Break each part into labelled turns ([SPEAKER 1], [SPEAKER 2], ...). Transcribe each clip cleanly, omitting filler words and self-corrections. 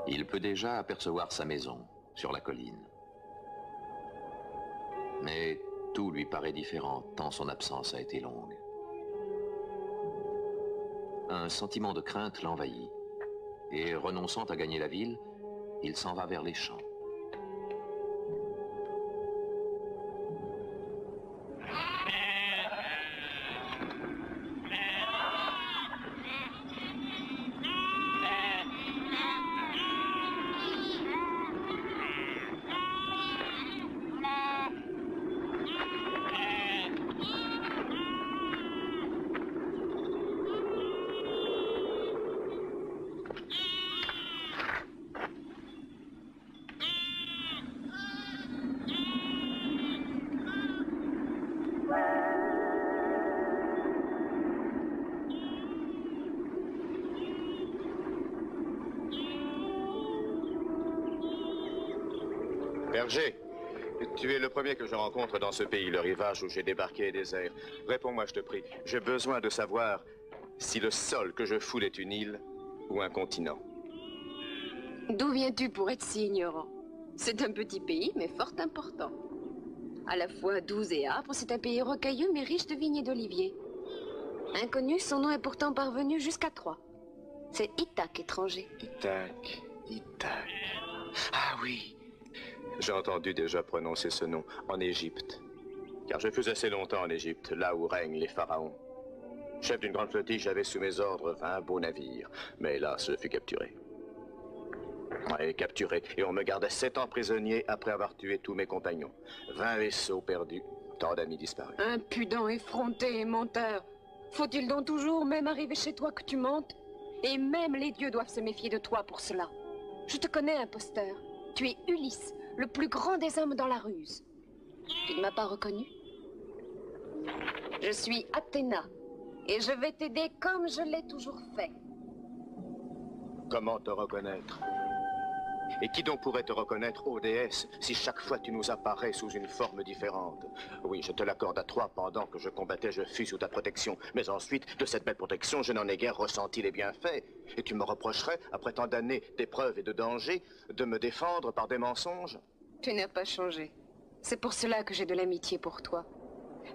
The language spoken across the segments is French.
[SPEAKER 1] Il peut déjà apercevoir sa maison sur la colline. Mais tout lui paraît différent, tant son absence a été longue. Un sentiment de crainte l'envahit, et renonçant à gagner la ville, il s'en va vers les champs.
[SPEAKER 2] Berger, tu es le premier que je rencontre dans ce pays. Le rivage où j'ai débarqué est désert. Réponds-moi, je te prie. J'ai besoin de savoir si le sol que je foule est une île ou un continent.
[SPEAKER 3] D'où viens-tu pour être si ignorant? C'est un petit pays, mais fort important. À la fois doux et âpre, c'est un pays rocailleux, mais riche de vignes et d'oliviers. Inconnu, son nom est pourtant parvenu jusqu'à Troie. C'est Ithaque, étranger.
[SPEAKER 2] Ithaque. Ah oui. J'ai entendu déjà prononcer ce nom en Égypte. Car je fus assez longtemps en Égypte, là où règnent les pharaons. Chef d'une grande flottille, j'avais sous mes ordres 20 beaux navires. Mais hélas, je fus capturé. Ouais, capturé. Et on me gardait 7 ans prisonnier après avoir tué tous mes compagnons. 20 vaisseaux perdus, tant d'amis disparus.
[SPEAKER 3] Impudent, effronté et menteur. Faut-il donc toujours, même arriver chez toi, que tu mentes? Et même les dieux doivent se méfier de toi pour cela. Je te connais, imposteur. Tu es Ulysse, le plus grand des hommes dans la ruse. Tu ne m'as pas reconnu? Je suis Athéna, et je vais t'aider comme je l'ai toujours fait.
[SPEAKER 2] Comment te reconnaître? Et qui donc pourrait te reconnaître, ô déesse, si chaque fois tu nous apparais sous une forme différente? Oui, je te l'accorde à toi, pendant que je combattais, je fus sous ta protection. Mais ensuite, de cette belle protection, je n'en ai guère ressenti les bienfaits. Et tu me reprocherais, après tant d'années d'épreuves et de dangers, de me défendre par des mensonges?
[SPEAKER 3] Tu n'as pas changé. C'est pour cela que j'ai de l'amitié pour toi.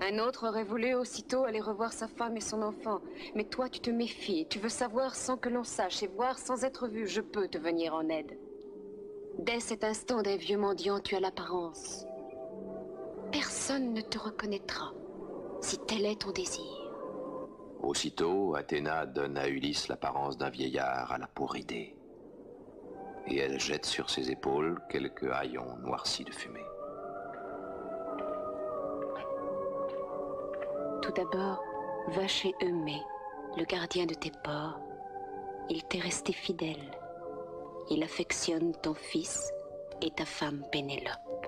[SPEAKER 3] Un autre aurait voulu aussitôt aller revoir sa femme et son enfant. Mais toi, tu te méfies. Tu veux savoir sans que l'on sache et voir sans être vu. Je peux te venir en aide. Dès cet instant d'un vieux mendiant, tu as l'apparence. Personne ne te reconnaîtra, si tel est ton désir.
[SPEAKER 1] Aussitôt, Athéna donne à Ulysse l'apparence d'un vieillard à la peau ridée. Et elle jette sur ses épaules quelques haillons noircis de fumée.
[SPEAKER 3] Tout d'abord, va chez Eumée, le gardien de tes ports. Il t'est resté fidèle. Il affectionne ton fils et ta femme Pénélope.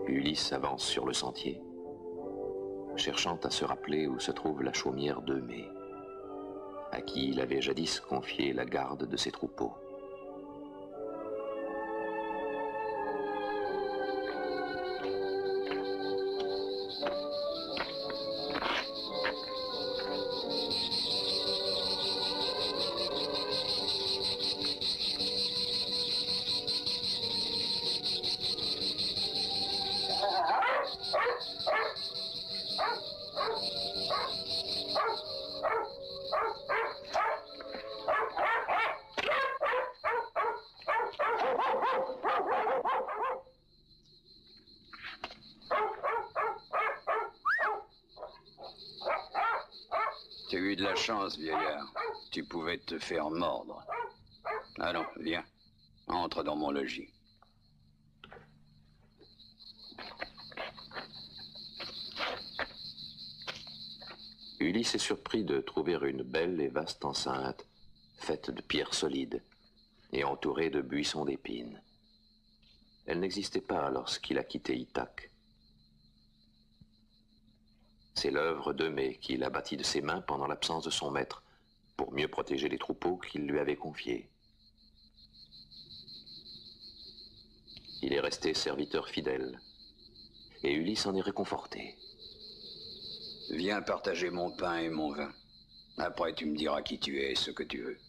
[SPEAKER 1] Ulysse avance sur le sentier, cherchant à se rappeler où se trouve la chaumière d'Eumée, à qui il avait jadis confié la garde de ses troupeaux.
[SPEAKER 4] Tu as eu de la chance, vieillard. Tu pouvais te faire mordre. Allons, viens. Entre dans mon logis.
[SPEAKER 1] Ulysse est surpris de trouver une belle et vaste enceinte, faite de pierres solides et entourée de buissons d'épines. Elle n'existait pas lorsqu'il a quitté Ithaque. C'est l'œuvre d'Eumée qu'il a bâtie de ses mains pendant l'absence de son maître, pour mieux protéger les troupeaux qu'il lui avait confiés. Il est resté serviteur fidèle, et Ulysse en est réconforté.
[SPEAKER 4] Viens partager mon pain et mon vin. Après, tu me diras qui tu es et ce que tu veux.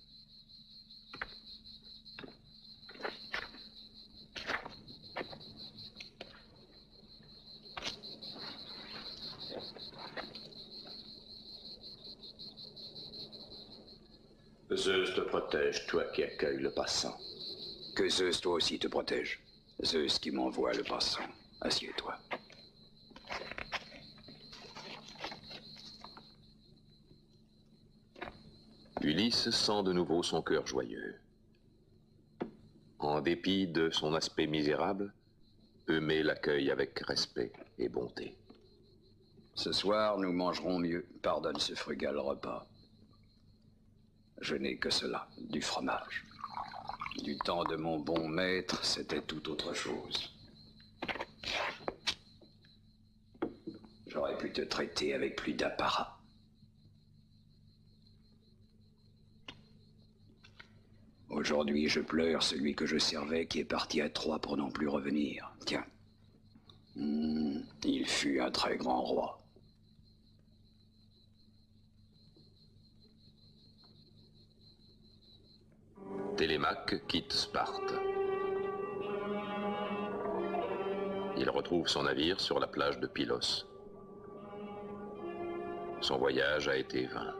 [SPEAKER 2] Zeus te protège, toi qui accueilles le passant.
[SPEAKER 4] Que Zeus, toi aussi, te protège. Zeus qui m'envoie le passant. Assieds-toi.
[SPEAKER 1] Ulysse sent de nouveau son cœur joyeux. En dépit de son aspect misérable, Eumée l'accueille avec respect et bonté.
[SPEAKER 4] Ce soir, nous mangerons mieux. Pardonne ce frugal repas. Je n'ai que cela, du fromage. Du temps de mon bon maître, c'était tout autre chose. J'aurais pu te traiter avec plus d'apparat. Aujourd'hui, je pleure celui que je servais qui est parti à Troie pour n'en plus revenir. Tiens. Il fut un très grand roi.
[SPEAKER 1] Télémaque quitte Sparte. Il retrouve son navire sur la plage de Pylos. Son voyage a été vain.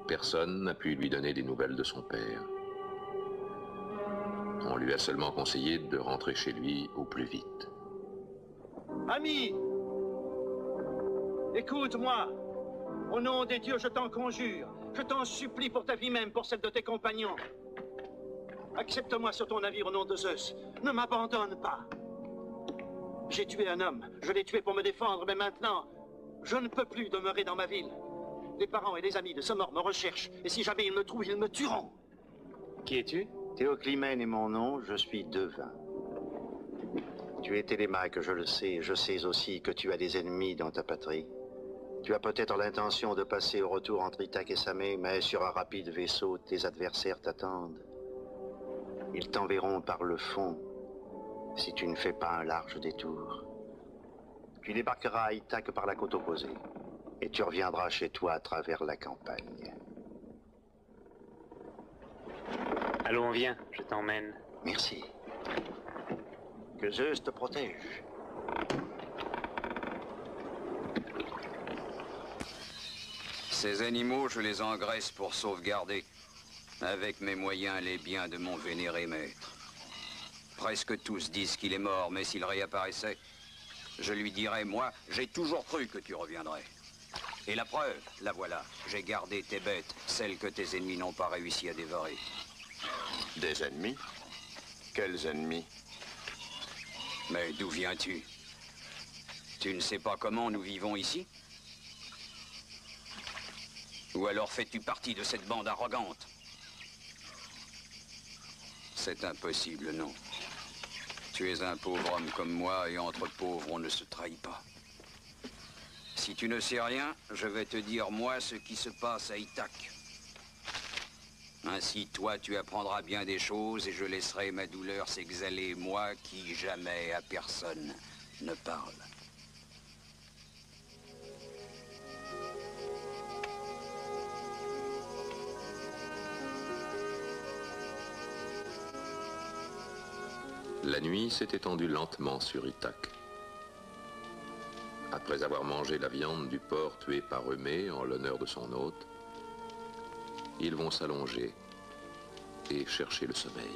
[SPEAKER 1] Personne n'a pu lui donner des nouvelles de son père. On lui a seulement conseillé de rentrer chez lui au plus vite.
[SPEAKER 5] Ami, écoute-moi. Au nom des dieux, je t'en conjure. Je t'en supplie pour ta vie même, pour celle de tes compagnons. Accepte-moi sur ton navire au nom de Zeus. Ne m'abandonne pas. J'ai tué un homme. Je l'ai tué pour me défendre, mais maintenant, je ne peux plus demeurer dans ma ville. Les parents et les amis de ce mort me recherchent, et si jamais ils me trouvent, ils me tueront.
[SPEAKER 6] Qui es-tu?
[SPEAKER 5] Théoclymène est mon nom, je suis devin. Tu es Télémaque, je le sais. Je sais aussi que tu as des ennemis dans ta patrie. Tu as peut-être l'intention de passer au retour entre Ithaque et Samé, mais sur un rapide vaisseau, tes adversaires t'attendent. Ils t'enverront par le fond, si tu ne fais pas un large détour. Tu débarqueras à Ithaque par la côte opposée, et tu reviendras chez toi à travers la campagne.
[SPEAKER 6] Allons, viens, je t'emmène.
[SPEAKER 5] Merci. Que Zeus te protège.
[SPEAKER 4] Ces animaux, je les engraisse pour sauvegarder, avec mes moyens, les biens de mon vénéré maître. Presque tous disent qu'il est mort, mais s'il réapparaissait, je lui dirais, moi, j'ai toujours cru que tu reviendrais. Et la preuve, la voilà. J'ai gardé tes bêtes, celles que tes ennemis n'ont pas réussi à dévorer.
[SPEAKER 2] Des ennemis? Quels ennemis?
[SPEAKER 4] Mais d'où viens-tu? Tu ne sais pas comment nous vivons ici? Ou alors fais-tu partie de cette bande arrogante? C'est impossible, non. Tu es un pauvre homme comme moi, et entre pauvres, on ne se trahit pas. Si tu ne sais rien, je vais te dire, moi, ce qui se passe à Ithaque. Ainsi, toi, tu apprendras bien des choses, et je laisserai ma douleur s'exhaler, moi, qui jamais à personne ne parle.
[SPEAKER 1] La nuit s'est étendue lentement sur Ithaque. Après avoir mangé la viande du porc tué par Eumée en l'honneur de son hôte, ils vont s'allonger et chercher le sommeil.